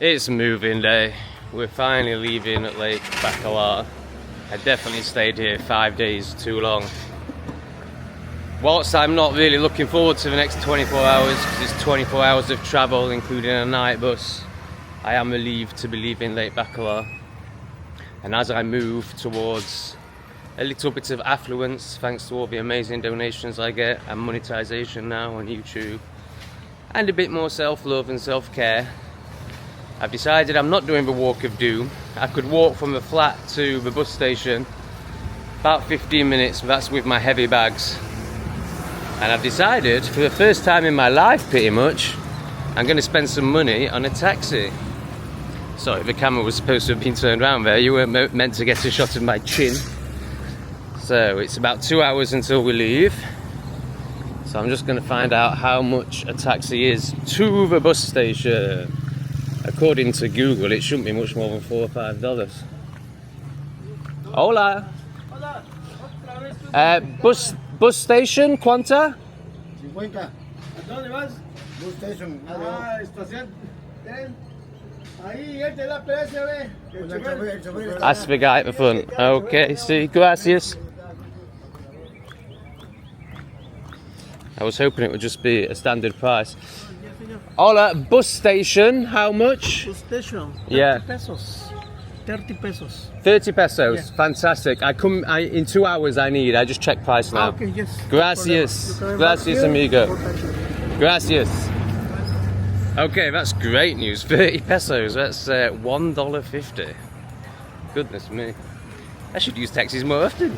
It's moving day. We're finally leaving at Lake Bacalar. I definitely stayed here 5 days too long. Whilst I'm not really looking forward to the next 24 hours, because it's 24 hours of travel including a night bus, I am relieved to be leaving Lake Bacalar. And as I move towards a little bit of affluence, thanks to all the amazing donations I get and monetization now on YouTube, and a bit more self-love and self-care, I've decided I'm not doing the walk of doom. I could walk from the flat to the bus station about 15 minutes, but that's with my heavy bags. And I've decided, for the first time in my life pretty much, I'm going to spend some money on a taxi. Sorry, the camera was supposed to have been turned around there. You weren't meant to get a shot of my chin. So it's about 2 hours until we leave. So I'm just going to find out how much a taxi is to the bus station. According to Google, it shouldn't be much more than $4 or $5. Hola. Bus station, ¿cuánta? 50. ¿A dónde vas? Bus station. Estación. Ahí, él te da precio, ve. That's the guy at the front. Okay, see, gracias. I was hoping it would just be a standard price. Hola, bus station, how much? Bus station. 30 Yeah. pesos. 30 pesos. 30 pesos, Yeah. fantastic. In 2 hours I just check price now. Okay, yes. Gracias, gracias amigo. Gracias. Okay, that's great news. 30 pesos, that's $1.50. Goodness me. I should use taxis more often.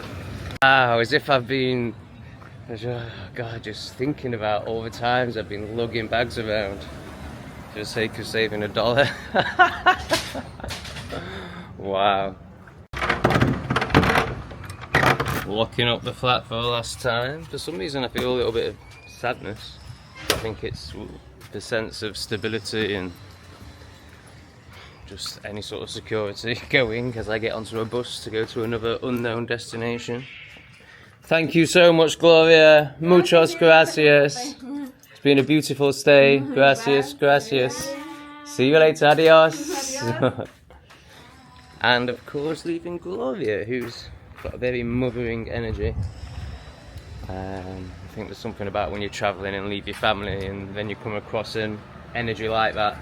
Wow, as if I've been, God, just thinking about all the times I've been lugging bags around for the sake of saving $1. Wow. Locking up the flat for the last time. For some reason I feel a little bit of sadness. I think it's the sense of stability and just any sort of security going as I get onto a bus to go to another unknown destination. Thank you so much, Gloria. Muchas gracias. It's been a beautiful stay. Gracias, gracias. See you later. Adios. And of course leaving Gloria, who's got a very mothering energy. I think there's something about when you're travelling and leave your family and then you come across an energy like that.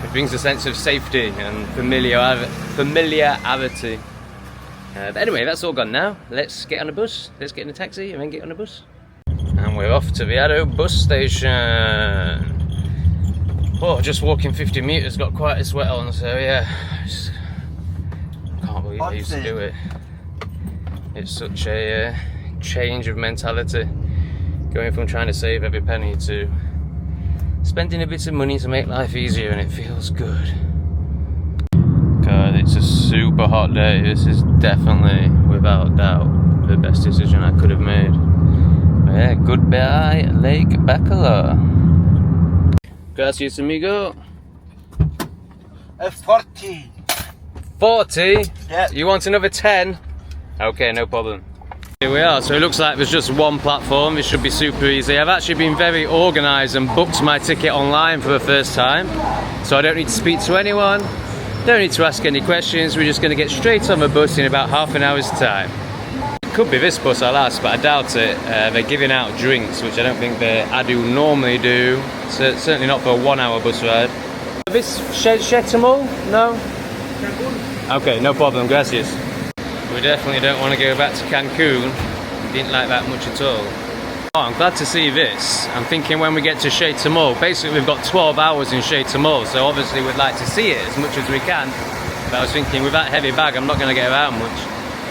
It brings a sense of safety and familiarity. But anyway, that's all gone now. Let's get on a bus. Let's get in a taxi and then get on a bus. And we're off to the Addo bus station. Oh, just walking 50 metres got quite a sweat on, so yeah. I can't believe I used to do it. It's such a change of mentality. Going from trying to save every penny to spending a bit of money to make life easier, and it feels good. God, it's a super hot day. This is definitely, without doubt, the best decision I could have made. Yeah, goodbye, Lake Bacalar. Gracias, amigo. 40. 40? Yeah. You want another 10? Okay, no problem. Here we are, so it looks like there's just one platform. This should be super easy. I've actually been very organised and booked my ticket online for the first time. So I don't need to speak to anyone, don't need to ask any questions. We're just going to get straight on the bus in about half an hour's time. It could be this bus I'll ask, but I doubt it. They're giving out drinks, which I don't think the ADU normally do. So certainly not for a 1 hour bus ride. This Chetumal? No? Okay, no problem, gracias. We definitely don't want to go back to Cancun. Didn't like that much at all. Oh, I'm glad to see this. I'm thinking when we get to Chetumal, basically we've got 12 hours in Chetumal, so obviously we'd like to see it as much as we can. But I was thinking with that heavy bag I'm not going to get around much.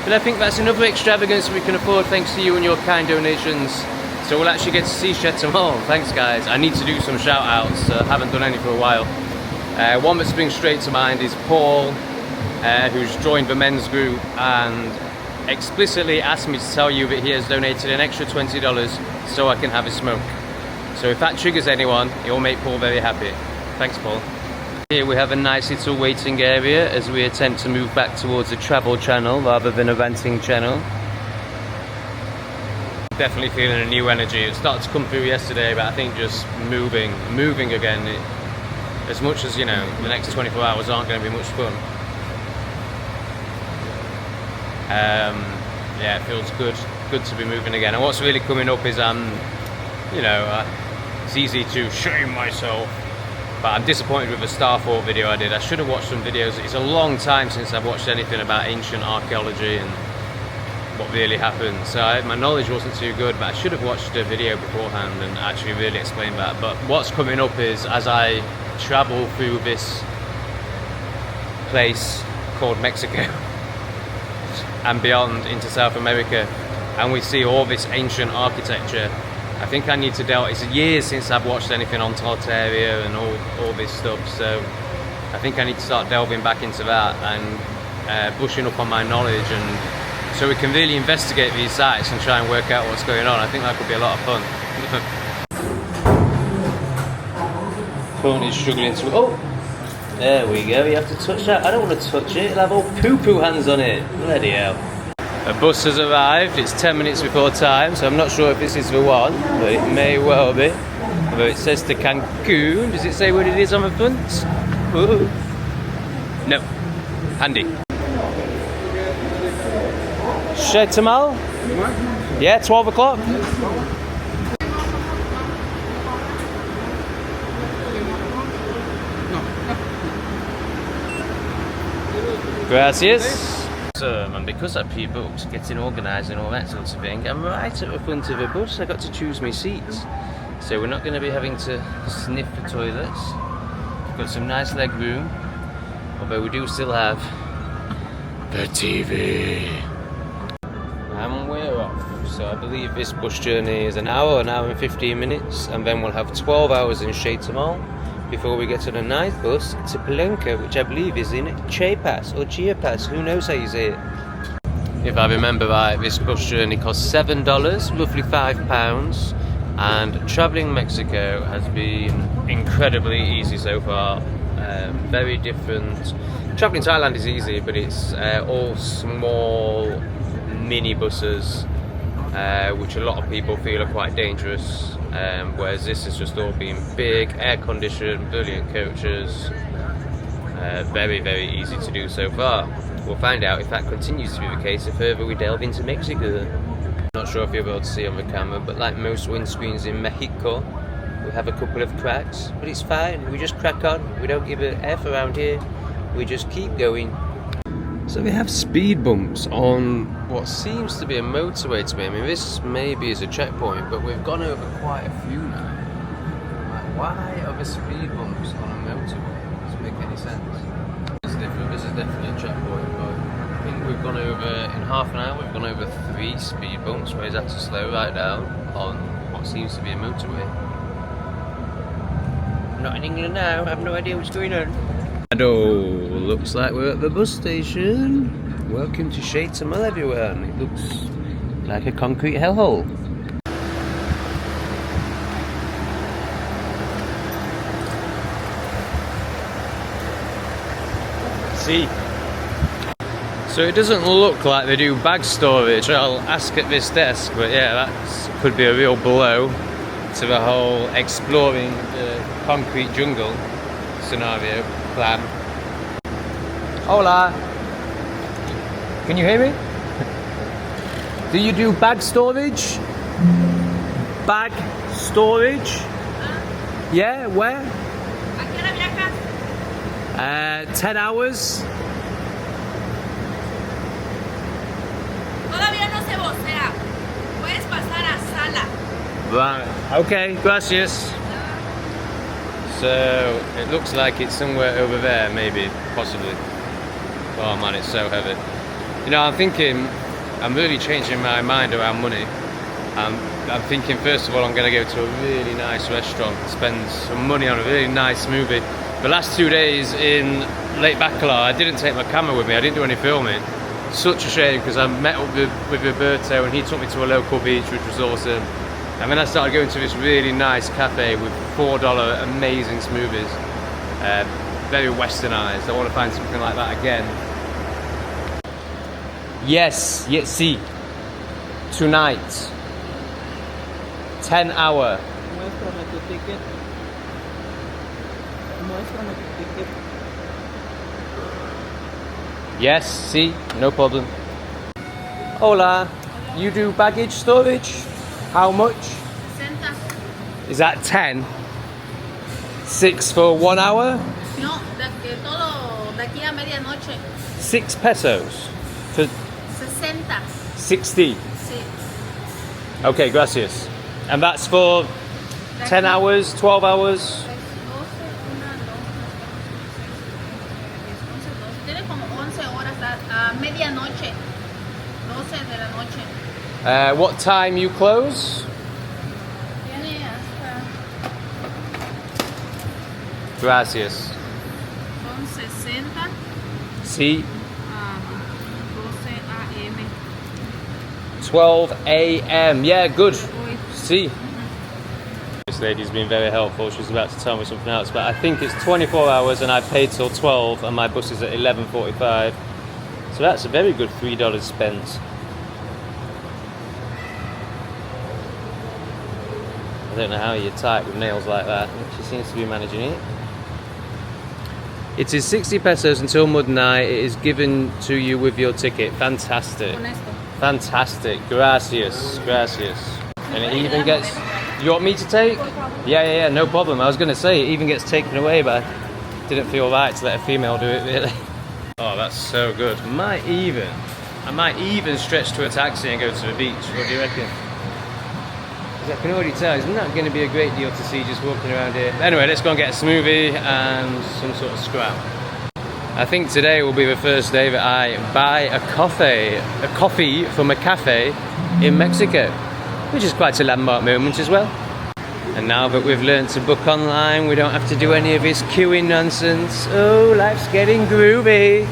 But I think that's another extravagance we can afford thanks to you and your kind donations. So we'll actually get to see Chetumal. Thanks guys. I need to do some shout outs, I haven't done any for a while. One that springs straight to mind is Paul, who's joined the men's group and explicitly asked me to tell you that he has donated an extra $20 so I can have a smoke. So if that triggers anyone, it will make Paul very happy. Thanks, Paul. Here we have a nice little waiting area as we attempt to move back towards a travel channel rather than a renting channel. Definitely feeling a new energy. It started to come through yesterday, but I think just moving again. as much as, you know, the next 24 hours aren't going to be much fun. Yeah, it feels good to be moving again. And what's really coming up is you know, it's easy to shame myself, but I'm disappointed with the Starfall video I did. I should have watched some videos. It's a long time since I've watched anything about ancient archaeology and what really happened. So my knowledge wasn't too good, but I should have watched a video beforehand and actually really explained that. But what's coming up is, as I travel through this place called Mexico and beyond into South America, and we see all this ancient architecture, I think I need to delve. It's years since I've watched anything on Tartaria and all this stuff, so I think I need to start delving back into that and brushing up on my knowledge, and so we can really investigate these sites and try and work out what's going on. I think that could be a lot of fun. Phone is struggling to... Oh! There we go, you have to touch that. I don't want to touch it, it'll have all poo-poo hands on it. Bloody hell. A bus has arrived, it's 10 minutes before time, so I'm not sure if this is the one, but it may well be. Although it says to Cancun, does it say what it is on the front? Ooh. No. Handy. Chetumal? Yeah, 12 o'clock. Gracias. And because I pre-booked, getting organised and all that sort of thing, I'm right at the front of the bus. I got to choose my seats, so we're not going to be having to sniff the toilets. We've got some nice leg room, although we do still have the TV. And we're off. So I believe this bus journey is an hour and 15 minutes, and then we'll have 12 hours in Chetumal before we get on a night bus to Palenque, which I believe is in Chiapas or Chiapas, who knows how you say it. If I remember right, this bus journey costs $7, roughly £5, and travelling Mexico has been incredibly easy so far. Very different. Travelling Thailand is easy, but it's all small mini buses, which a lot of people feel are quite dangerous. Whereas this has just all been big, air-conditioned, brilliant coaches. Very, very easy to do so far. We'll find out if that continues to be the case the further we delve into Mexico. Not sure if you'll be able to see on the camera, but like most windscreens in Mexico, we have a couple of cracks, but it's fine. We just crack on. We don't give an F around here. We just keep going. So they have speed bumps on what seems to be a motorway to me. I mean, this maybe is a checkpoint, but we've gone over quite a few now. Like, why are there speed bumps on a motorway? Doesn't make any sense. It's different. This is definitely a checkpoint, but I think we've gone over, in half an hour, we've gone over 3 speed bumps where he's had to slow right down on what seems to be a motorway. I'm not in England now, I have no idea what's going on. Hello, looks like we're at the bus station. Welcome to Chetumal, everyone. It looks like a concrete hellhole. See? So it doesn't look like they do bag storage. I'll ask at this desk, but yeah, that could be a real blow to the whole exploring the concrete jungle scenario plan. Hola. Can you hear me? Do you do bag storage? Bag storage? Yeah, where? 10 hours. Todavía no se vocea. Puedes pasar a sala. Right. Okay, gracias. So it looks like it's somewhere over there, maybe, possibly. Oh man, it's so heavy. You know, I'm really changing my mind around money. I'm thinking, first of all, I'm going to go to a really nice restaurant, spend some money on a really nice movie. The last 2 days in Lake Bacalar, I didn't take my camera with me, I didn't do any filming. Such a shame, because I met up with Roberto and he took me to a local beach, which was awesome. And then I started going to this really nice cafe with $4 amazing smoothies. Very westernized. I want to find something like that again. Yes, see. Tonight. 10 hour. Yes, see, no problem. Hola, you do baggage storage? How much? 60. Is that 10? 6 for 1 hour? No, todo de aquí a medianoche. 6 pesos for 60. 60. Sí. Okay, gracias. And that's for 10 hours, 12 hours? 12, 1, 2, 3, 4, 5, 6, 7, 8, 9, 10, 11, 12. Tiene como 11 horas a medianoche. 12 de la noche. What time you close? Tiene hasta. Gracias. Son 60 See, a 12 a.m. 12 a.m. Yeah, good. Uy, See. This lady's been very helpful. She's about to tell me something else, but I think it's 24 hours and I paid till 12 and my bus is at 11:45. So that's a very good $3 spent. I don't know how you're tight with nails like that. She seems to be managing it. It is 60 pesos until midnight. It is given to you with your ticket. Fantastic. con esto. Fantastic. Gracias. Gracias. And it even gets... You want me to take? Yeah, no problem. I was going to say it even gets taken away, but I didn't feel right to let a female do it, really. Oh, that's so good. I might even stretch to a taxi and go to the beach. What do you reckon? 'Cause I can already tell it's not going to be a great deal to see just walking around here. Anyway, let's go and get a smoothie and some sort of scrap. I think today will be the first day that I buy a coffee from a cafe in Mexico, which is quite a landmark moment as well. And now that we've learned to book online, we don't have to do any of this queuing nonsense. Oh, life's getting groovy.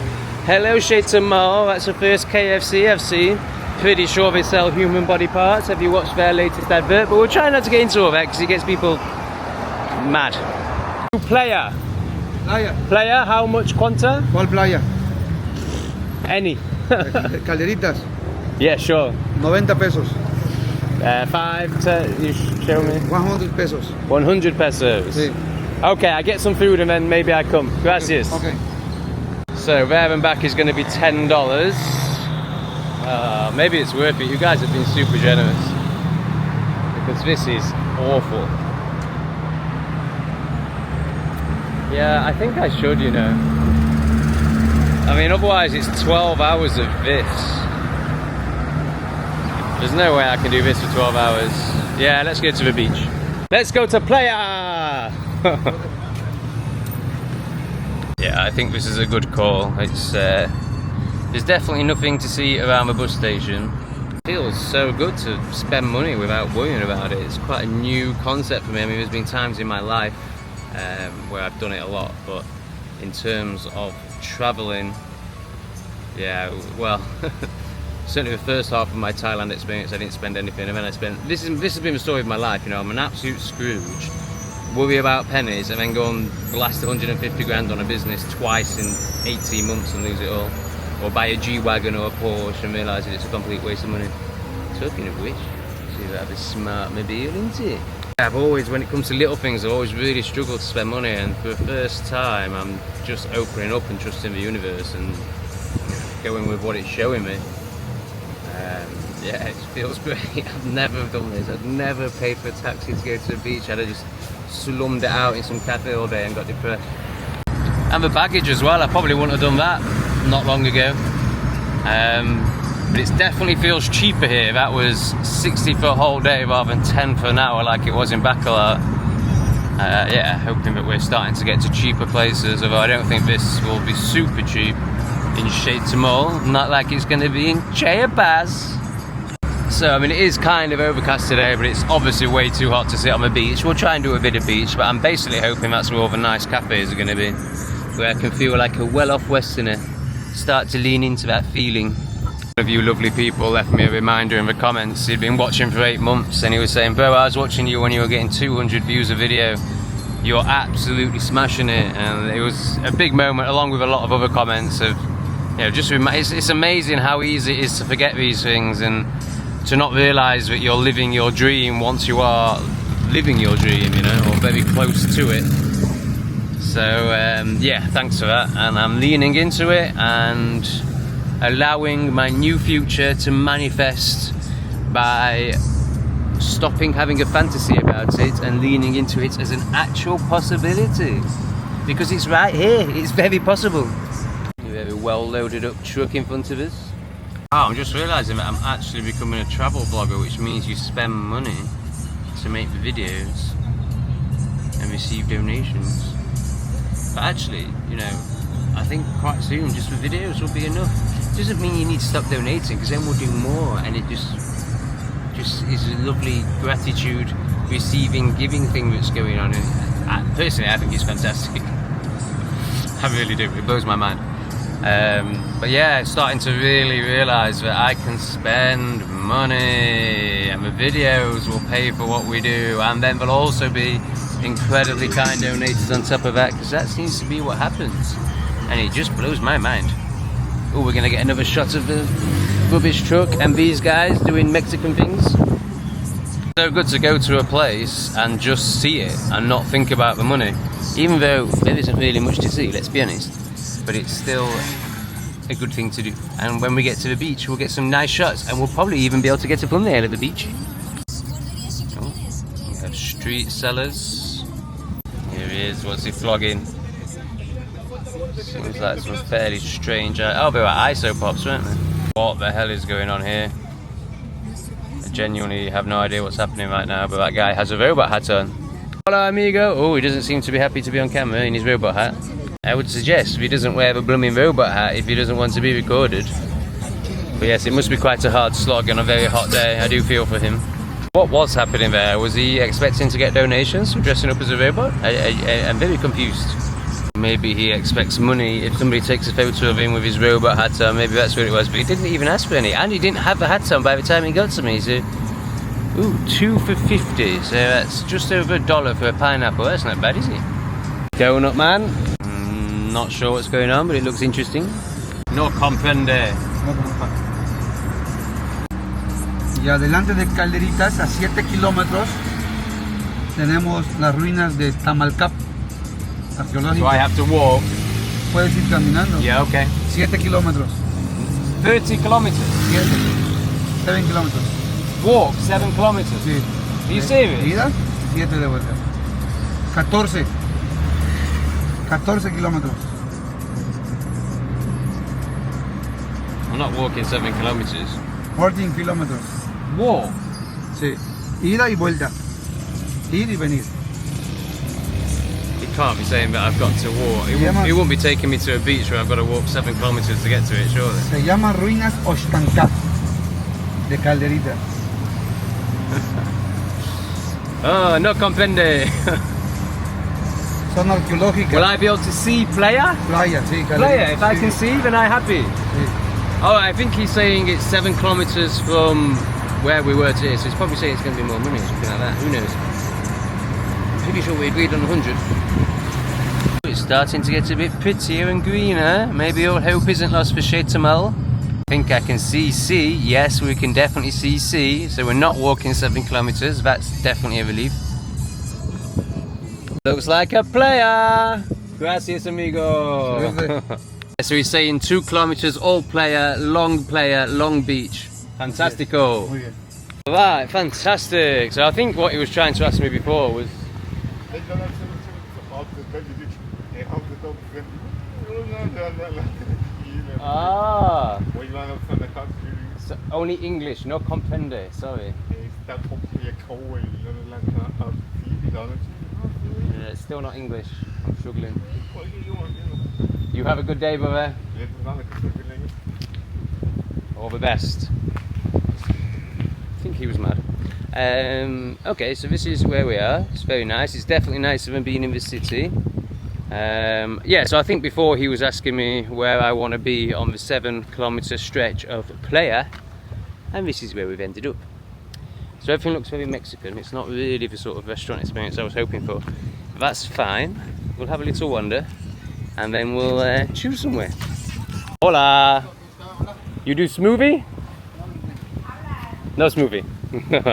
Hello, Chetumal. That's the first KFC I've seen. Pretty sure they sell human body parts. Have you watched their latest advert? But we'll try not to get into all that because it gets people mad. Playa. Playa. Playa, how much quanta? ¿Cuál playa? Any. Calderitas. Yeah, sure. 90 pesos. 5 to, you show me. 100 pesos. 100 pesos. Sí. Okay, I get some food and then maybe I come. Gracias. Okay. So there and back is going to be $10. Maybe it's worth it. You guys have been super generous because this is awful. Yeah, I think I should, you know. I mean, otherwise it's 12 hours of this. There's no way I can do this for 12 hours. Yeah, let's go to the beach. Let's go to Playa! Yeah, I think this is a good call. It's there's definitely nothing to see around the bus station. It feels so good to spend money without worrying about it. It's quite a new concept for me. I mean, there's been times in my life where I've done it a lot, but in terms of traveling, yeah, well, certainly the first half of my Thailand experience I didn't spend anything, and then I spent, this has been the story of my life, you know. I'm an absolute Scrooge, worry about pennies and then go and blast 150 grand on a business twice in 18 months and lose it all, or buy a G-Wagon or a Porsche and realise that it's a complete waste of money. Talking of which, see that a smart mobile, isn't it? I've always, when it comes to little things, I've always really struggled to spend money, and for the first time I'm just opening up and trusting the universe and going with what it's showing me. Yeah, it feels great. I've never done this. I've never paid for a taxi to go to the beach. I'd have just slummed it out in some cafe all day and got depressed. And the baggage as well, I probably wouldn't have done that not long ago. But it definitely feels cheaper here. That was 60 for a whole day rather than 10 for an hour like it was in Bacalar. Yeah, hoping that we're starting to get to cheaper places, although I don't think this will be super cheap in Chetumal. Not like it's going to be in Chiapas. So, I mean, it is kind of overcast today, but it's obviously way too hot to sit on the beach. We'll try and do a bit of beach, but I'm basically hoping that's where all the nice cafes are going to be, where I can feel like a well-off Westerner, start to lean into that feeling. One of you lovely people left me a reminder in the comments. He'd been watching for 8 months, and he was saying, bro, I was watching you when you were getting 200 views a video. You're absolutely smashing it. And it was a big moment, along with a lot of other comments of, you know, just it's amazing how easy it is to forget these things and to not realise that you're living your dream once you are living your dream, you know, or very close to it. So yeah, thanks for that. And I'm leaning into it and allowing my new future to manifest by stopping having a fantasy about it and leaning into it as an actual possibility. Because it's right here, it's very possible. We have a well loaded up truck in front of us. Oh, I'm just realising that I'm actually becoming a travel blogger, which means you spend money to make videos and receive donations. But actually, you know, I think quite soon just for videos will be enough. It doesn't mean you need to stop donating, because then we'll do more, and it just is a lovely gratitude receiving, giving thing that's going on. And personally, I think it's fantastic. I really do. It blows my mind. But yeah, starting to really realise that I can spend money and the videos will pay for what we do, and then there'll also be incredibly kind donators on top of that, because that seems to be what happens, and it just blows my mind. Oh, we're gonna get another shot of the rubbish truck and these guys doing Mexican things. So good to go to a place and just see it and not think about the money, even though there isn't really much to see, let's be honest. But it's still a good thing to do. And when we get to the beach, we'll get some nice shots, and we'll probably even be able to get a thumbnail at the beach. Oh, we have street sellers. Here he is. What's he flogging? Seems like some fairly strange. Oh, they were ISO pops, weren't they? What the hell is going on here? I genuinely have no idea what's happening right now, but that guy has a robot hat on. Hola, amigo. Oh, he doesn't seem to be happy to be on camera in his robot hat. I would suggest he doesn't wear the blooming robot hat if he doesn't want to be recorded. But yes, it must be quite a hard slog on a very hot day. I do feel for him. What was happening there? Was he expecting to get donations for dressing up as a robot? I'm very confused. Maybe he expects money if somebody takes a photo of him with his robot hat on. Maybe that's what it was. But he didn't even ask for any. And he didn't have the hat on by the time he got to me. So, ooh, 2 for 50. So that's just over $1 for a pineapple. That's not bad, is it? Donut man. Not sure what's going on, but it looks interesting. No comprende. Y adelante de Calderitas, a 7 kilómetros, tenemos las ruinas de Tamalcap, arqueológicas. So I have to walk? Puedes ir caminando. Yeah, okay. 7 kilómetros. 30 kilometers? 7 kilómetros. Walk 7 kilometers? Sí. Are you serious? Ida, 7 de vuelta. 14 kilómetros. I'm not walking 7 kilometers. 14 kilómetros. Walk? Sí. Ida y vuelta. Ir y venir. He can't be saying that I've got to walk. He won't be taking me to a beach where I've got to walk 7 kilometers to get to it, surely. Se llama Ruinas Oxtancap de Calderita. Oh, no comprende. Son arqueológicas. Will I be able to see Playa? Playa, sí, Calderita. Playa, if I can see, then I'm happy. Sí. Oh, I think he's saying it's 7 kilometers from where we were today, so he's probably saying it's going to be more money or something like that. Who knows? Pretty sure we agreed on 100. It's starting to get a bit prettier and greener. Maybe all hope isn't lost for Chetumal. I think I can see sea. Yes, we can definitely see sea. So we're not walking 7 kilometers. That's definitely a relief. Looks like a playa. Gracias, amigo. So he's saying 2 kilometers, all playa, long beach. Fantastico. Muy bien. Right, fantastic. So I think what he was trying to ask me before was... Ah. So only English, no comprende, sorry. Yeah, it's still not English. I'm struggling. You have a good day, brother. All the best. I think he was mad. Okay, so this is where we are. It's very nice. It's definitely nicer than being in the city. Yeah, so I think before he was asking me where I want to be on the 7 kilometer stretch of Playa, and this is where we've ended up. So everything looks very Mexican. It's not really the sort of restaurant experience I was hoping for. But that's fine. We'll have a little wander and then we'll choose somewhere. Hola! You do smoothie? No smoothie.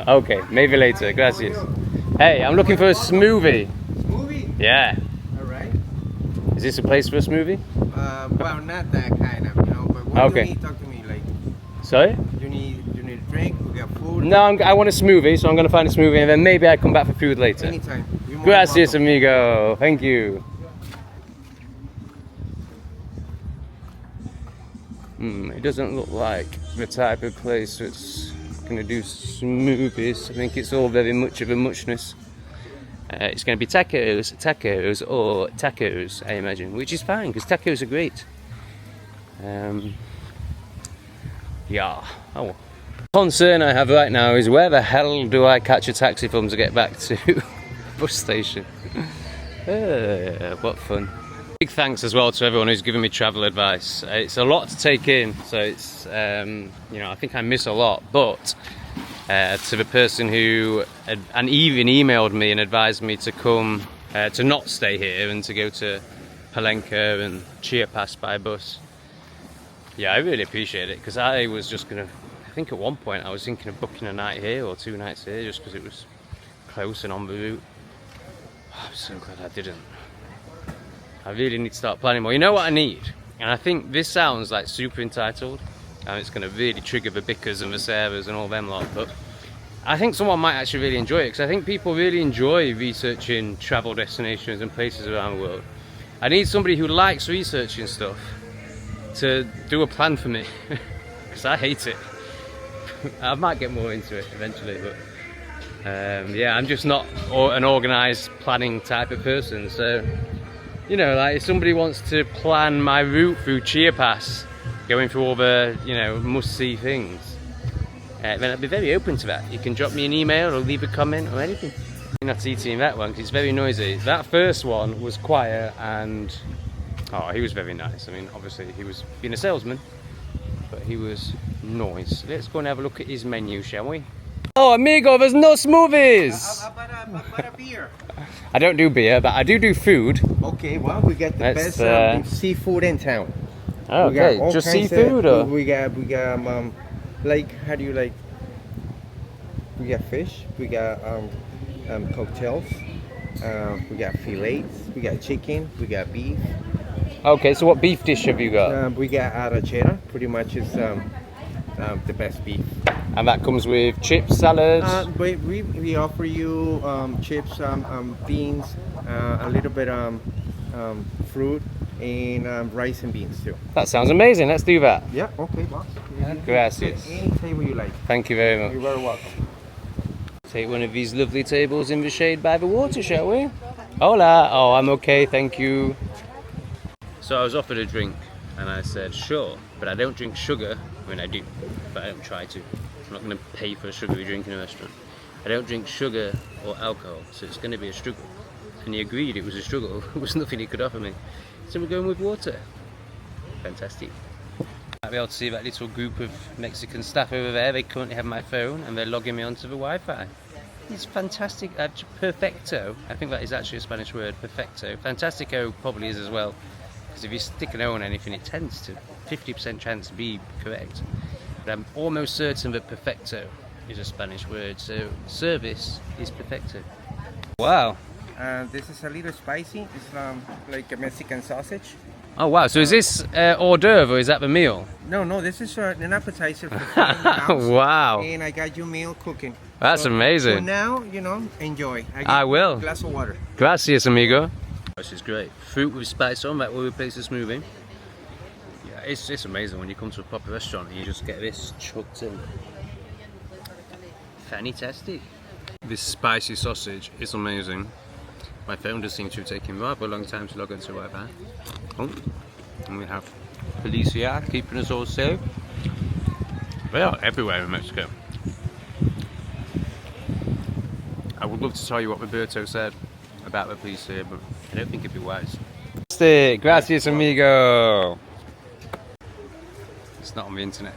Okay, maybe later. Gracias. Hey, I'm looking for a smoothie. Smoothie? Yeah. Alright. Is this a place for a smoothie? Well, not that kind of, you know. But what Okay. do you need? Talk to me. Like, Sorry? you need a drink. We got food. No, I want a smoothie, so I'm going to find a smoothie and then maybe I come back for food later. Anytime. You're more than Gracias, welcome. amigo. Thank you. It doesn't look like the type of place that's going to do smoothies. I think it's all very much of a muchness. It's going to be tacos, or tacos, I imagine, which is fine because tacos are great. Yeah. Oh. Concern I have right now is where the hell do I catch a taxi from to get back to the bus station? What fun. Big thanks as well to everyone who's given me travel advice. It's a lot to take in, so it's, you know, I think I miss a lot, but to the person who and even emailed me and advised me to come, to not stay here and to go to Palenque and Chiapas by bus. Yeah, I really appreciate it because I was just going to, I think at one point I was thinking of booking a night here or 2 nights here just because it was close and on the route. Oh, I'm so glad I didn't. I really need to start planning more. You know what I need? And I think this sounds like super entitled and it's going to really trigger the Bickers and the Sarahs and all them lot, but I think someone might actually really enjoy it because I think people really enjoy researching travel destinations and places around the world. I need somebody who likes researching stuff to do a plan for me because I hate it. I might get more into it eventually, but yeah, I'm just not an organised planning type of person, so you know, like if somebody wants to plan my route through Chiapas, going through all the, you know, must-see things, then I'd be very open to that. You can drop me an email or leave a comment or anything. I'm not eating that one because it's very noisy. That first one was quiet and, oh, he was very nice. I mean, obviously he was being a salesman, but he was nice. Let's go and have a look at his menu, shall we? Oh, amigo, there's no smoothies! How about a beer? I don't do beer, but I do food. Okay, well, we got the Let's, best seafood in town. Oh, We got okay, all just kinds seafood of, or? we got like, how do you like? We got fish. We got cocktails. We got fillets. We got chicken. We got beef. Okay, so what beef dish have you got? We got arrachera. Pretty much is the best beef. And that comes with chips, salad? We offer you chips, beans, a little bit fruit, and rice and beans too. That sounds amazing, let's do that. Yeah, okay, boss. Gracias. Any table you like. Thank you very much. You're very welcome. Take one of these lovely tables in the shade by the water, shall we? Hola! Oh, I'm okay, thank you. So I was offered a drink and I said, sure, but I don't drink sugar. I mean, I do, but I don't try to. I'm not going to pay for a sugary drink in a restaurant. I don't drink sugar or alcohol, so it's going to be a struggle. And he agreed it was a struggle. There was nothing he could offer me. So we're going with water. Fantastic. I'll be able to see that little group of Mexican staff over there. They currently have my phone and they're logging me onto the Wi-Fi. It's fantastic. Perfecto. I think that is actually a Spanish word, perfecto. Fantastico probably is as well. Because if you stick an O on anything, it tends to 50% chance to be correct. But I'm almost certain that perfecto is a Spanish word. So service is perfecto. Wow. This is a little spicy. It's like a Mexican sausage. Oh wow, so is this hors d'oeuvre or is that the meal? No, this is an appetizer for £7. Wow. And I got you meal cooking. That's amazing. So now, you know, enjoy. I will. A glass of water. Gracias, amigo. This is great. Fruit with spice on, that will replace the smoothie. Yeah, it's amazing when you come to a proper restaurant and you just get this chucked in. Fantastic. This spicy sausage is amazing. My phone does seem to have taken rather a long time to log into Wi-Fi. Oh, and we have police here keeping us all safe. They are everywhere in Mexico. I would love to tell you what Roberto said about the police here, but I don't think it'd be wise. Gracias, amigo. It's not on the internet.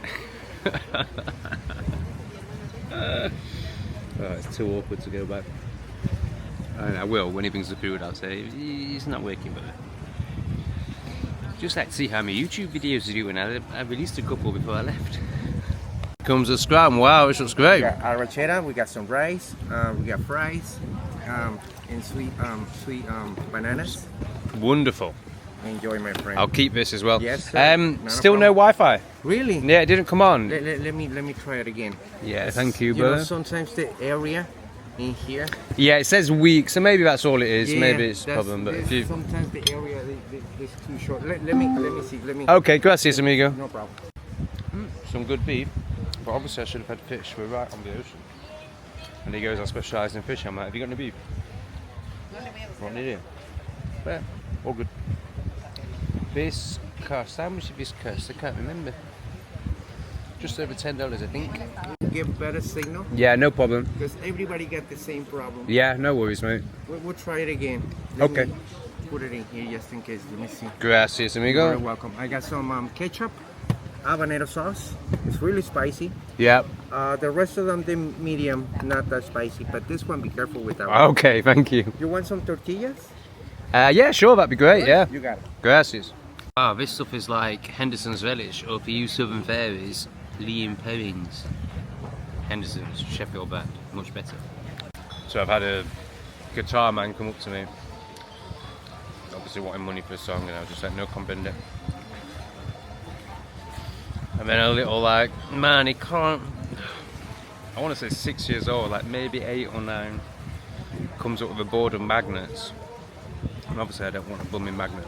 Oh, it's too awkward to go back. I will, when he brings the food, I'll say, he's not working, but just like to see how many YouTube videos are doing. I released a couple before I left. Comes a scrum, wow, this looks great. We got arrachera, we got some rice, we got fries, and sweet bananas. Wonderful. Enjoy, my friend. I'll keep this as well. Yes, sir. Not a Still no Wi-Fi. Really? Yeah, it didn't come on. Let me try it again. Yeah, thank you, You know, brother. sometimes the area in here. Yeah, it says weak, so maybe that's all it is. Yeah, Maybe it's a that's- problem. But if you, sometimes the area is too short. Let me see. Let me. okay, gracias, amigo. No problem. Some good beef, but obviously I should have had fish. We're right on the ocean. And he goes, I specialise in fish. I'm like, have you got any beef? What did you? Yeah, all good. This cost, how much did this cost? I can't remember. Just over $10, I think. Give better signal Yeah, no problem. because everybody got the same problem. Yeah, no worries, mate. We'll try it again. Okay. Me put it in here just in case. Let me see. Gracias, You're amigo. welcome. I got some ketchup, habanero sauce. It's really spicy. Yeah. The rest of them, they medium, not that spicy. But this one, be careful with that one. Okay, thank you. You want some tortillas? Yeah, sure, that'd be great. Yeah. You got it. Gracias. Wow, this stuff is like Henderson's Relish, or for you Southern Fairies, Liam Perrins. Henderson's, Sheffield band, much better. So I've had a guitar man come up to me, obviously wanting money for a song, and I was just like, no comprende. And then a little like, man, he can't, I want to say 6 years old, like maybe 8 or 9, comes up with a board of magnets. And obviously I don't want a bumming magnet.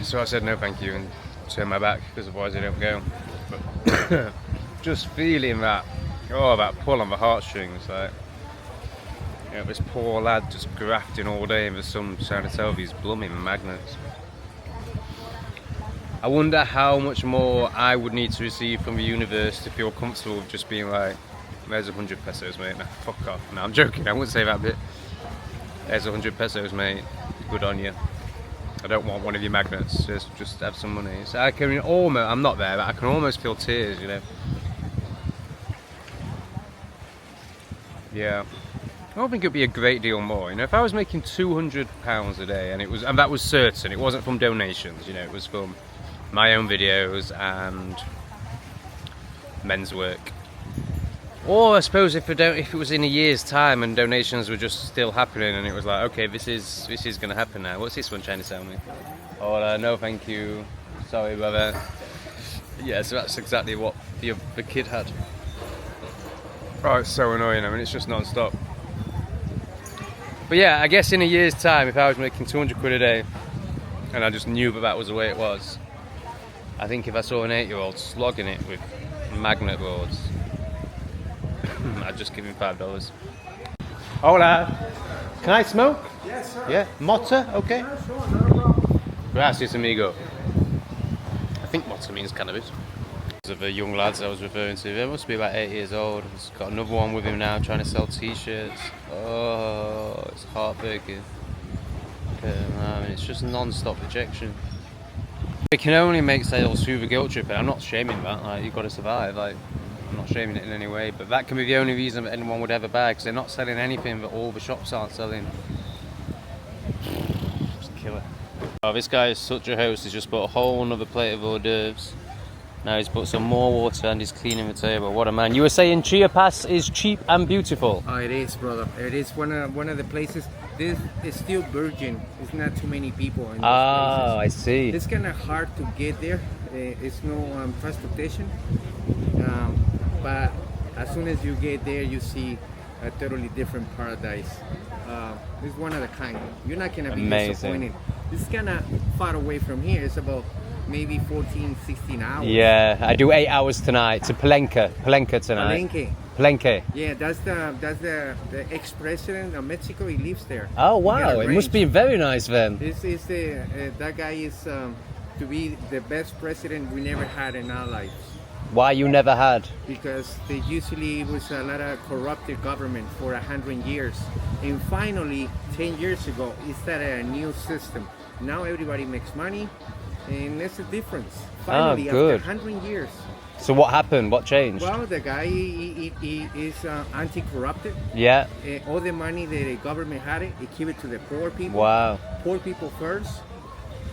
So I said no thank you and turned my back because otherwise I don't go. But just feeling that, that pull on the heartstrings, like, you know, this poor lad just grafting all day in the sun trying to sell these blooming magnets. I wonder how much more I would need to receive from the universe to feel comfortable with just being like, there's 100 pesos, mate. Nah, fuck off. No, I'm joking, I wouldn't say that bit. There's 100 pesos, mate. Good on you. I don't want one of your magnets. Just have some money. So I can almost, I'm not there, but I can almost feel tears, you know. Yeah. I don't think it'd be a great deal more. You know, if I was making £200 a day, and that was certain, it wasn't from donations. You know, it was from my own videos and men's work. Or I suppose if it was in a year's time and donations were just still happening, and it was like, okay, this is going to happen now. What's this one trying to sell me? Oh, no, thank you. Sorry, brother. Yeah, so that's exactly what the kid had. Oh, it's so annoying. I mean, it's just non-stop. But yeah, I guess in a year's time, if I was making 200 quid a day, and I just knew that was the way it was, I think if I saw an 8-year-old slogging it with magnet boards, I'd just give him $5. Hola. Can I smoke? Yes, sir. Yeah. Motta? Okay. Yeah, sure, not a problem. Gracias, amigo. I think motta means cannabis. Of the young lads I was referring to, they must be about 8 years old. He's got another one with him now trying to sell t-shirts. Oh, it's heartbreaking. I mean, it's just non-stop rejection. We can only make sales through the guilt trip, and I'm not shaming that. Like, you've got to survive. Like, I'm not shaming it in any way, but that can be the only reason that anyone would ever buy, because they're not selling anything that all the shops aren't selling. Just killer. Oh, this guy is such a host. He's just bought a whole another plate of hors d'oeuvres. Now he's put some more water and he's cleaning the table. What a man. You were saying Chiapas is cheap and beautiful. Oh, it is, brother. It is one of the places. This is still virgin. It's not too many people in these places. I see. It's kind of hard to get there. It's no transportation. But as soon as you get there, you see a totally different paradise. It's one of a kind. You're not going to be disappointed. It's kind of far away from here. It's about maybe 14, 16 hours. Yeah, I do 8 hours tonight to Palenque tonight. Palenque. Yeah, that's the ex-president of Mexico. He lives there. Oh wow, it must be very nice then. This is that guy is to be the best president we never had in our lives. Why you never had? Because there usually was a lot of corrupted government for 100 years, and finally 10 years ago he started a new system. Now everybody makes money. And there's a difference. Finally, after 100 years. So what happened? What changed? Well, the guy he is anti-corrupted. Yeah. All the money that the government had, he gave it to the poor people. Wow. Poor people first.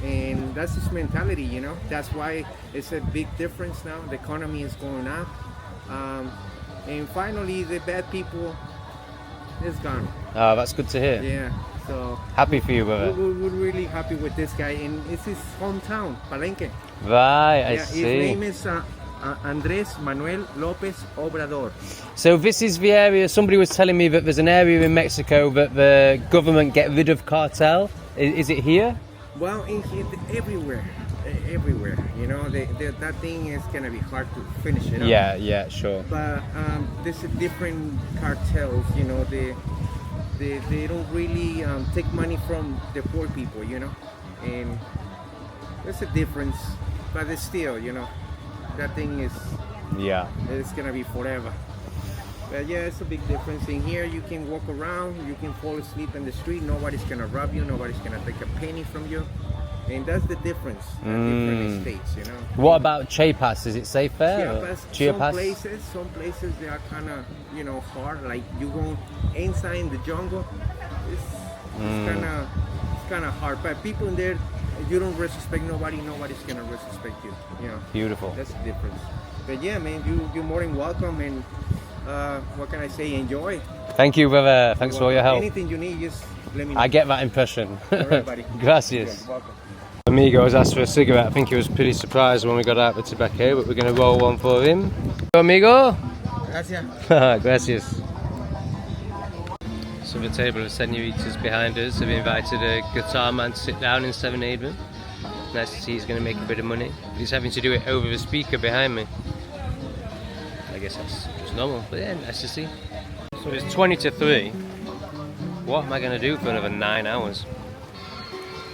And that's his mentality, you know. That's why it's a big difference now. The economy is going up. And finally, the bad people is gone. Oh, that's good to hear. Yeah. So Happy for you, brother. we're really happy with this guy, and it's his hometown, Palenque. Right, I Yeah, see. his name is Andres Manuel Lopez Obrador. So this is the area, somebody was telling me that there's an area in Mexico that the government get rid of cartel. Is it here? Well, everywhere, everywhere. You know, that thing is gonna be hard to finish it up. Yeah, sure. But there's a different cartels. You know, they don't really take money from the poor people. You know, and there's a difference. But it's still, you know, that thing is. Yeah. It's gonna be forever. But yeah, it's a big difference. In here, you can walk around, you can fall asleep in the street. Nobody's gonna rob you. Nobody's gonna take a penny from you. And that's the difference. Different states, you know. What about Chiapas? Is it safe there? Chiapas. Some places they are kind of, you know, hard. Like you go inside in the jungle, it's kind of hard. But people in there, you don't disrespect nobody. Nobody's gonna disrespect you. You know. Beautiful. That's the difference. But yeah, man, you're more than welcome. And what can I say? Enjoy. Thank you, brother. Thanks for all your help. Anything you need, just let me know. I get that impression. All right, buddy. Gracias. Yeah, welcome. Amigo has asked for a cigarette. I think he was pretty surprised when we got out the tobacco, but we're going to roll one for him. Amigo? Gracias. Gracias. So the table of senoritas behind us have invited a guitar man to sit down in 7-Haven. Nice to see he's going to make a bit of money. But he's having to do it over the speaker behind me. I guess that's just normal, but yeah, nice to see. So it's 20 to 3. What am I going to do for another 9 hours?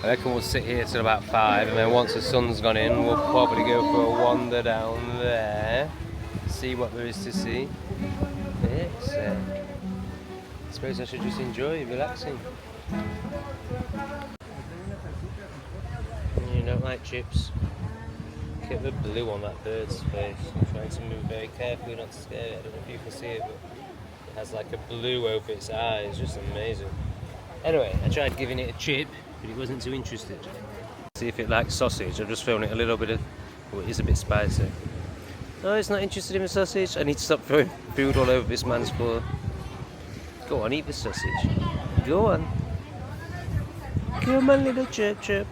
I reckon we'll sit here till about 5, and then once the sun's gone in, we'll probably go for a wander down there, see what there is to see. Yes, I suppose I should just enjoy relaxing. You don't like chips? Look at the blue on that bird's face. I'm trying to move very carefully not to scare it. I don't know if you can see it, but it has like a blue over its eyes, just amazing. Anyway, I tried giving it a chip, but it wasn't too interested. See if it likes sausage. I've just thrown it a little bit of, oh, it is a bit spicy. No, it's not interested in the sausage. I need to stop throwing food all over this man's floor. Go on, eat the sausage. Go on. Come on, little chirp chirp.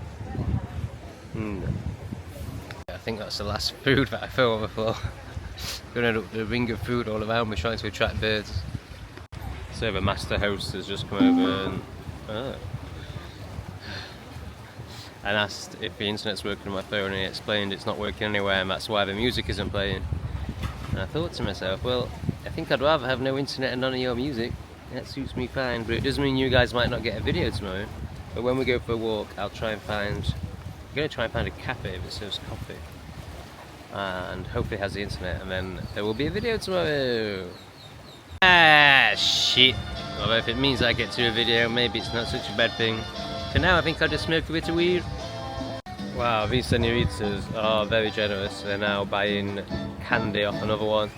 I think that's the last food that I throw on the floor. Gonna end up with a ring of food all around me trying to attract birds. So the master host has just come over and asked if the internet's working on my phone, and he explained it's not working anywhere and that's why the music isn't playing. And I thought to myself, well, I think I'd rather have no internet and none of your music. That suits me fine, but it does mean you guys might not get a video tomorrow. But when we go for a walk, I'm going to try and find a cafe that serves coffee and hopefully has the internet, and then there will be a video tomorrow. Ah, shit. Although if it means I get to a video, maybe it's not such a bad thing. For now, I think I'll just smoke a bit of weed. Wow, these senoritas are very generous. They're now buying candy off another one.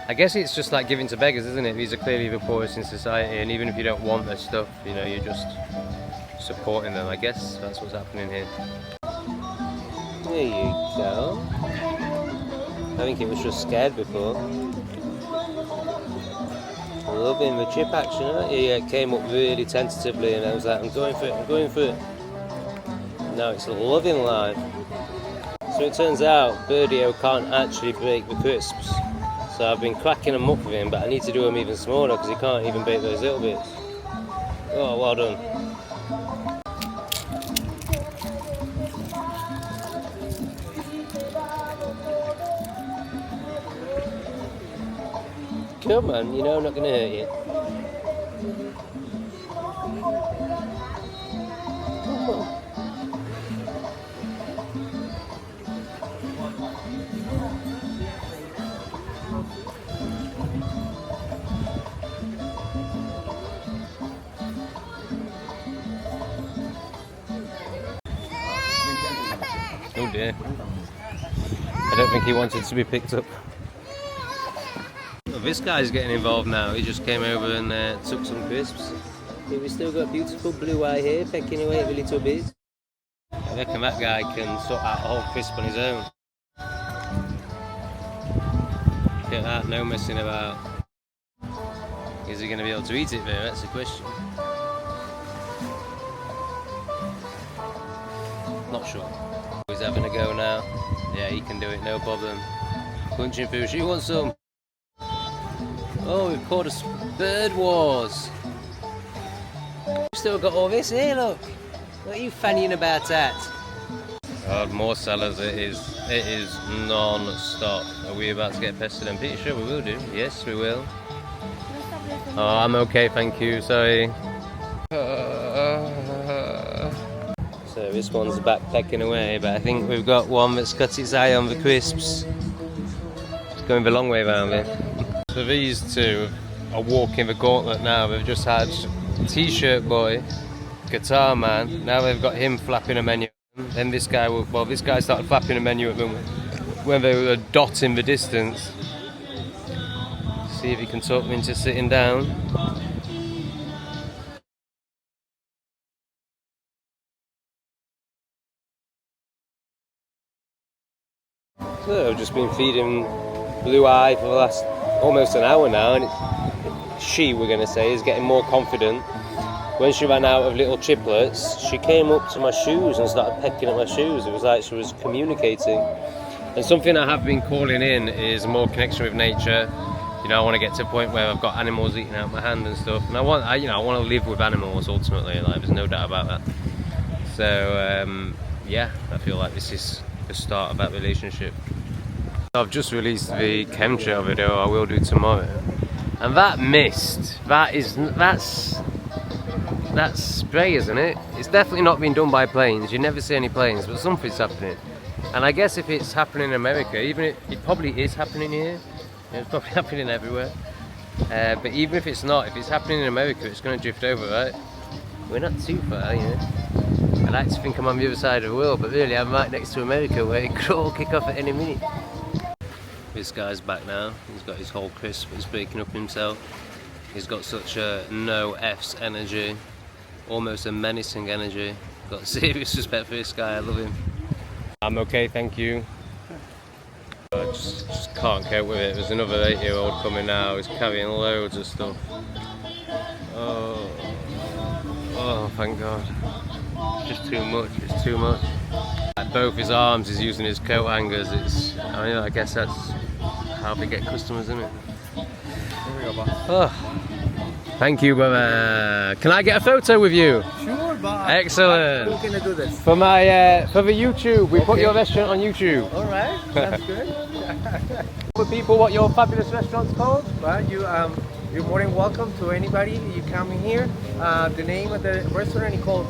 I guess it's just like giving to beggars, isn't it? These are clearly the poorest in society, and even if you don't want their stuff, you know, you're just supporting them. I guess that's what's happening here. There you go. I think it was just scared before. Loving the chip action, aren't you? Yeah, it came up really tentatively and I was like, I'm going for it. Now it's loving life. So it turns out Birdio can't actually bake the crisps. So I've been cracking them up with him, but I need to do them even smaller because he can't even bake those little bits. Oh, well done. Come on, you know I'm not going to hurt you. Come on. Oh dear. I don't think he wanted to be picked up. This guy's getting involved now. He just came over and took some crisps. But we've still got beautiful blue eye here, pecking away at the little bit. I reckon that guy can sort out a whole crisp on his own. Look at that, no messing about. Is he going to be able to eat it there? That's the question. Not sure. He's having a go now. Yeah, he can do it, no problem. Punching through. She wants some. Oh, we've caught us bird wars. We've still got all this here, look. What are you fannying about that? God, more sellers, it is non-stop. Are we about to get pestered? I'm pretty sure we will do. Yes, we will. Oh, I'm okay, thank you, sorry. So this one's backpacking away, but I think we've got one that's cut its eye on the crisps. It's going the long way round here. So these two are walking the gauntlet now. They've just had T-shirt boy, guitar man, now they've got him flapping a menu. Then this guy, well, this guy started flapping a menu at them when they were a dot in the distance. See if he can talk me into sitting down. So I've just been feeding Blue Eye for the last almost an hour now, and she, we're going to say, is getting more confident. When she ran out of little chiplets, she came up to my shoes and started pecking at my shoes. It was like she was communicating. And something I have been calling in is more connection with nature. You know, I want to get to a point where I've got animals eating out my hand and stuff, and I want to live with animals ultimately. Like, there's no doubt about that. So yeah, I feel like this is the start of that relationship. I've just released the chemtrail video. I will do tomorrow, and that mist, that's spray, isn't it? It's definitely not being done by planes. You never see any planes, but something's happening. And I guess if it's happening in America, even if it probably is happening here. It's probably happening everywhere. But even if it's not, if it's happening in America, it's going to drift over, right? We're not too far, you know. I like to think I'm on the other side of the world, but really I'm right next to America, where it could all kick off at any minute. This guy's back now. He's got his whole crisp. He's breaking up himself. He's got such a no F's energy, almost a menacing energy. Got serious respect for this guy. I love him. I'm okay, thank you. I just can't cope with it. There's another 8-year-old coming now. He's carrying loads of stuff. Oh, thank God. It's just too much. It's too much. Like, both his arms, he's using his coat hangers. I guess that's how they get customers, isn't it? Here we go, boss. Oh. Thank you, brother. Can I get a photo with you? Sure, boss. Excellent. Who can I do this? For my for the YouTube, we put your restaurant on YouTube. All right, that's good. For people, what your fabulous restaurant's called? Well, you're more than welcome to anybody. You come in here. The name of the restaurant is called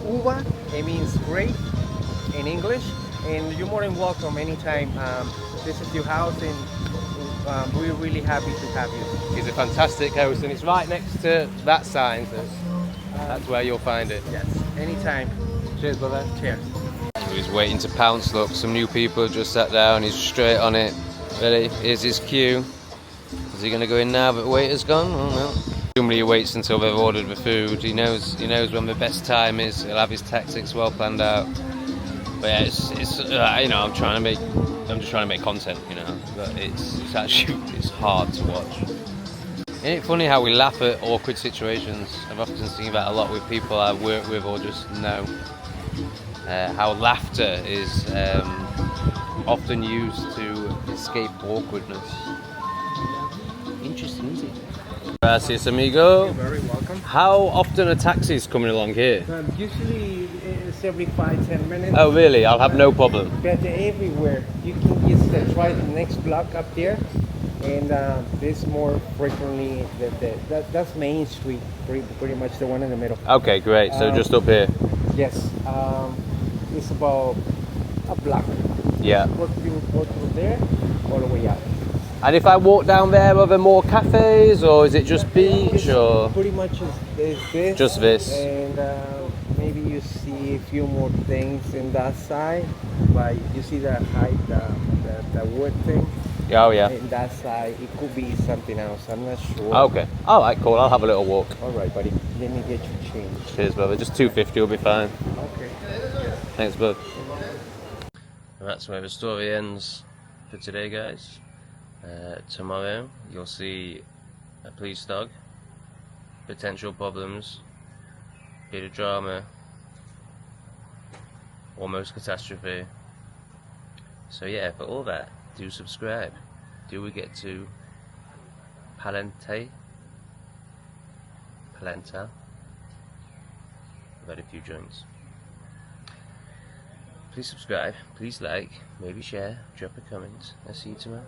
Uva. It means grape in English, and you're more than welcome anytime. This is your house, and we're really happy to have you. He's a fantastic host, and it's right next to that sign, so that's where you'll find it. Yes, anytime. Cheers, brother. Cheers. He's waiting to pounce. Look, some new people have just sat down. He's straight on it. Ready? Here's his cue. Is he going to go in now that the waiter's gone? Oh no. Normally he waits until they've ordered the food. He knows when the best time is. He'll have his tactics well planned out. But yeah, it's you know, I'm just trying to make content, you know. But it's actually hard to watch. Isn't it funny how we laugh at awkward situations? I've often seen that a lot with people I work with or just know. How laughter is often used to escape awkwardness. Interesting, isn't it? Gracias, amigo. You're very welcome. How often are taxis coming along here? Usually it's every 5-10 minutes. Oh really? I'll have no problem. But they're everywhere. You can just try the next block up there, and there's more frequently. That's Main Street, pretty much the one in the middle. Okay, great. So just up here. Yes, it's about a block. Yeah. Go through there, all the way up. And if I walk down there, are there more cafes, or is it just beach, or pretty much is this? just this? And maybe you see a few more things in that side, but you see the height, the wood thing. Oh yeah. In that side, it could be something else. I'm not sure. Okay. All right, cool. I'll have a little walk. All right, buddy. Let me get you change. Cheers, brother. Just 250 will be fine. Okay. Thanks, bud. That's where the story ends for today, guys. Tomorrow you'll see a police dog, potential problems, bit of drama, almost catastrophe. So yeah, for all that, do subscribe. Do we get to Palenque? Palenta? I've had a few joints. Please subscribe, please like, maybe share, drop a comment. I'll see you tomorrow.